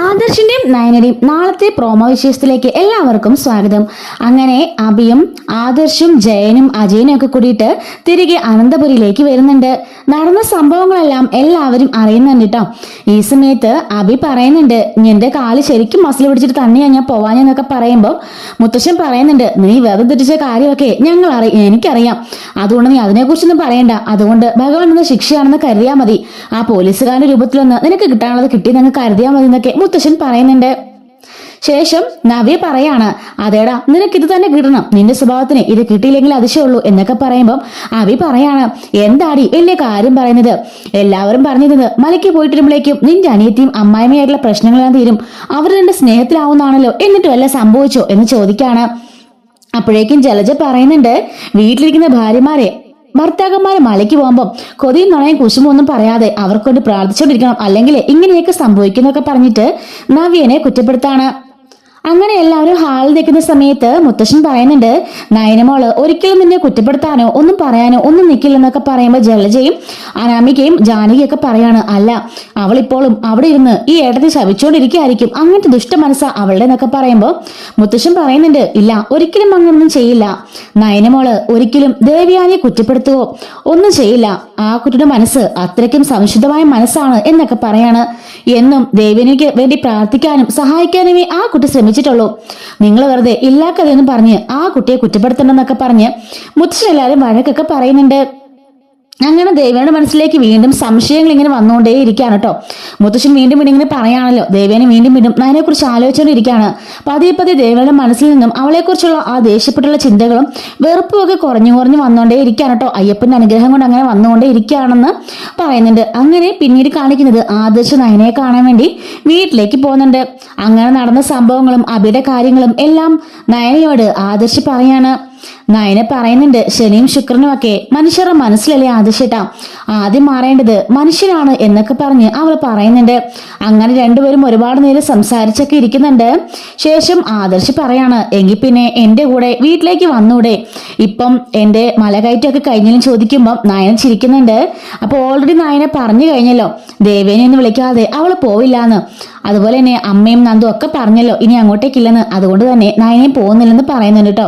ആദർശിന്റെയും നയനയുടെയും നാളത്തെ പ്രോമോ വിശേഷത്തിലേക്ക് എല്ലാവർക്കും സ്വാഗതം. അങ്ങനെ അഭിയും ആദർശും ജയനും അജയനും ഒക്കെ കൂടിയിട്ട് തിരികെ അനന്തപുരിയിലേക്ക് വരുന്നുണ്ട്. നടന്ന സംഭവങ്ങളെല്ലാം എല്ലാവരും അറിയുന്നുണ്ട് കേട്ടോ. ഈ സമയത്ത് അഭി പറയുന്നുണ്ട്, എന്റെ കാല് ശരിക്കും മസിൽ പിടിച്ചിട്ട് തന്നെയാ ഞാൻ പോവാനെന്നൊക്കെ പറയുമ്പോൾ മുത്തശ്ശൻ പറയുന്നുണ്ട്, നീ വെറുതെ തിരിച്ച കാര്യമൊക്കെ എനിക്കറിയാം, അതുകൊണ്ട് നീ അതിനെക്കുറിച്ചൊന്നും പറയണ്ട, അതുകൊണ്ട് ഭഗവാൻ എന്ന ശിക്ഷയാണെന്ന് കരുതിയാൽ മതി, ആ പോലീസുകാരുടെ രൂപത്തിലൊന്ന് നിനക്ക് കിട്ടാനുള്ളത് കിട്ടിയെന്ന് കരുതിയാൽ മതി എന്നൊക്കെ മുത്തശ്ശൻ പറയുന്നുണ്ട്. ശേഷം നവ്യ പറയാണ്, അതേടാ നിനക്ക് ഇത് തന്നെ കിട്ടണം, നിന്റെ സ്വഭാവത്തിന് ഇത് കിട്ടിയില്ലെങ്കിൽ അതിശയുള്ളൂ എന്നൊക്കെ പറയുമ്പോൾ അഭി പറയാണ്, എന്താടി വലിയ കാര്യം പറയുന്നത്, എല്ലാവരും പറഞ്ഞിരുന്നത് മലയ്ക്ക് പോയിട്ടിരുമ്പോഴേക്കും നിന്റെ അനിയത്തിയും അമ്മായിമ്മയായിട്ടുള്ള പ്രശ്നങ്ങളെല്ലാം തീരും, അവർ രണ്ട് സ്നേഹത്തിലാവുന്നാണല്ലോ, എന്നിട്ട് വല്ല സംഭവിച്ചോ എന്ന് ചോദിക്കാണ്. അപ്പോഴേക്കും ജലജ പറയുന്നുണ്ട്, വീട്ടിലിരിക്കുന്ന ഭാര്യമാരെ ഭർത്താക്കന്മാരെ മലയ്ക്ക് പോകുമ്പോൾ കൊതിയും നുണയും കുശുമൊന്നും ഒന്നും പറയാതെ അവർക്കൊണ്ട് പ്രാർത്ഥിച്ചോണ്ടിരിക്കണം, അല്ലെങ്കിൽ ഇങ്ങനെയൊക്കെ സംഭവിക്കുന്നൊക്കെ പറഞ്ഞിട്ട് നവ്യനെ കുറ്റപ്പെടുത്താണ്. അങ്ങനെ എല്ലാവരും ഹാളിൽ നിൽക്കുന്ന സമയത്ത് മുത്തശ്ശൻ പറയുന്നുണ്ട്, നയനമോള് ഒരിക്കലും നിന്നെ കുറ്റപ്പെടുത്താനോ ഒന്നും പറയാനോ ഒന്നും നിൽക്കില്ലെന്നൊക്കെ പറയുമ്പോൾ ജലജയും അനാമികയും ജാനകിയൊക്കെ പറയാണ്, അല്ല അവൾ ഇപ്പോഴും അവിടെ ഇരുന്ന് ഈ ഏട്ടത്തെ ശവിച്ചുകൊണ്ടിരിക്കുകയായിരിക്കും, അങ്ങനത്തെ ദുഷ്ട മനസ്സാ അവളുടെ എന്നൊക്കെ പറയുമ്പോൾ മുത്തശ്ശൻ പറയുന്നുണ്ട്, ഇല്ല ഒരിക്കലും അങ്ങനൊന്നും ചെയ്യില്ല, നയനമോള് ഒരിക്കലും ദേവയാനിയെ കുറ്റപ്പെടുത്തുവോ ഒന്നും ചെയ്യില്ല, ആ കുട്ടിയുടെ മനസ്സ് അത്രയ്ക്കും സംശുദ്ധമായ മനസ്സാണ് എന്നൊക്കെ പറയാണ്. എന്നും ദേവനിക്ക് വേണ്ടി പ്രാർത്ഥിക്കാനും സഹായിക്കാനുമേ ആ കുട്ടി ശ്രമിച്ചിട്ടുള്ളൂ, നിങ്ങൾ വെറുതെ ഇല്ലാ കഥയൊന്നും പറഞ്ഞ് ആ കുട്ടിയെ കുറ്റപ്പെടുത്തണമെന്നൊക്കെ പറഞ്ഞ് മുത്തശ്ശൻ എല്ലാവരും വഴക്കൊക്കെ പറയുന്നുണ്ട്. അങ്ങനെ ദേവേന്റെ മനസ്സിലേക്ക് വീണ്ടും സംശയങ്ങൾ ഇങ്ങനെ വന്നുകൊണ്ടേ ഇരിക്കുകയാണ് കേട്ടോ. മുത്തശ്ശൻ വീണ്ടും ഇങ്ങനെ പറയാണല്ലോ, ദേവേനെ വീണ്ടും നയനെ കുറിച്ച് ആലോചിച്ചുകൊണ്ടിരിക്കുകയാണ്. പതിയെ ദേവേന്റെ മനസ്സിൽ നിന്നും അവളെക്കുറിച്ചുള്ള ആ ദേഷ്യപ്പെട്ടുള്ള ചിന്തകളും വെറുപ്പും ഒക്കെ കുറഞ്ഞു വന്നുകൊണ്ടേ ഇരിക്കുകയാണ് കേട്ടോ. അയ്യപ്പന്റെ അനുഗ്രഹം കൊണ്ട് അങ്ങനെ വന്നുകൊണ്ടേ ഇരിക്കുകയാണെന്ന് പറയുന്നുണ്ട്. അങ്ങനെ പിന്നീട് കാണിക്കുന്നത് ആദർശ് നയനെ കാണാൻ വേണ്ടി വീട്ടിലേക്ക് പോകുന്നുണ്ട്. അങ്ങനെ നടന്ന സംഭവങ്ങളും അഭിയുടെ കാര്യങ്ങളും എല്ലാം നയനയോട് ആദർശ് പറയാണ്. നയന പറയുന്നുണ്ട്, ശനിയും ശുക്രനും ഒക്കെ മനുഷ്യരുടെ മനസ്സിലല്ലേ ആദർശേട്ടാ, ആദ്യം മാറേണ്ടത് മനുഷ്യനാണ് എന്നൊക്കെ പറഞ്ഞ് അവൾ പറയുന്നുണ്ട്. അങ്ങനെ രണ്ടുപേരും ഒരുപാട് നേരം സംസാരിച്ചൊക്കെ ഇരിക്കുന്നുണ്ട്. ശേഷം ആദർശ് പറയാണ്, എങ്കിൽ പിന്നെ എന്റെ കൂടെ വീട്ടിലേക്ക് വന്നൂടെ, ഇപ്പം എന്റെ മലകയറ്റമൊക്കെ കഴിഞ്ഞാലും ചോദിക്കുമ്പോൾ നയന ചിരിക്കുന്നുണ്ട്. അപ്പൊ ഓൾറെഡി നയന പറഞ്ഞു കഴിഞ്ഞല്ലോ ദേവേനെ ഒന്ന് വിളിക്കാതെ അവള് പോവില്ലാന്ന്, അതുപോലെ തന്നെ അമ്മയും നന്ദും ഒക്കെ പറഞ്ഞല്ലോ ഇനി അങ്ങോട്ടേക്കില്ലെന്ന്, അതുകൊണ്ട് തന്നെ നയനയും പോകുന്നില്ലെന്ന് പറയുന്നുണ്ട് കേട്ടോ.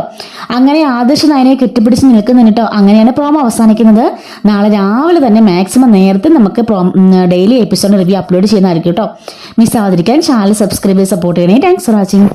അങ്ങനെ ആദർശ് നയനയെ കെട്ടിപ്പിടിച്ച് നിൽക്കുന്നുണ്ട് കേട്ടോ. അങ്ങനെയാണ് പ്രോമോ അവസാനിക്കുന്നത്. നാളെ രാവിലെ തന്നെ മാക്സിമം നേരത്തെ നമുക്ക് ഡെയിലി എപ്പിസോഡ് റിവ്യൂ അപ്ലോഡ് ചെയ്യുന്നതായിരിക്കും കേട്ടോ. മിസ് ആവാതിരിക്കാൻ ചാനൽ സബ്സ്ക്രൈബ് ചെയ്ത് സപ്പോർട്ട് ചെയ്യണേ. Thanks for watching.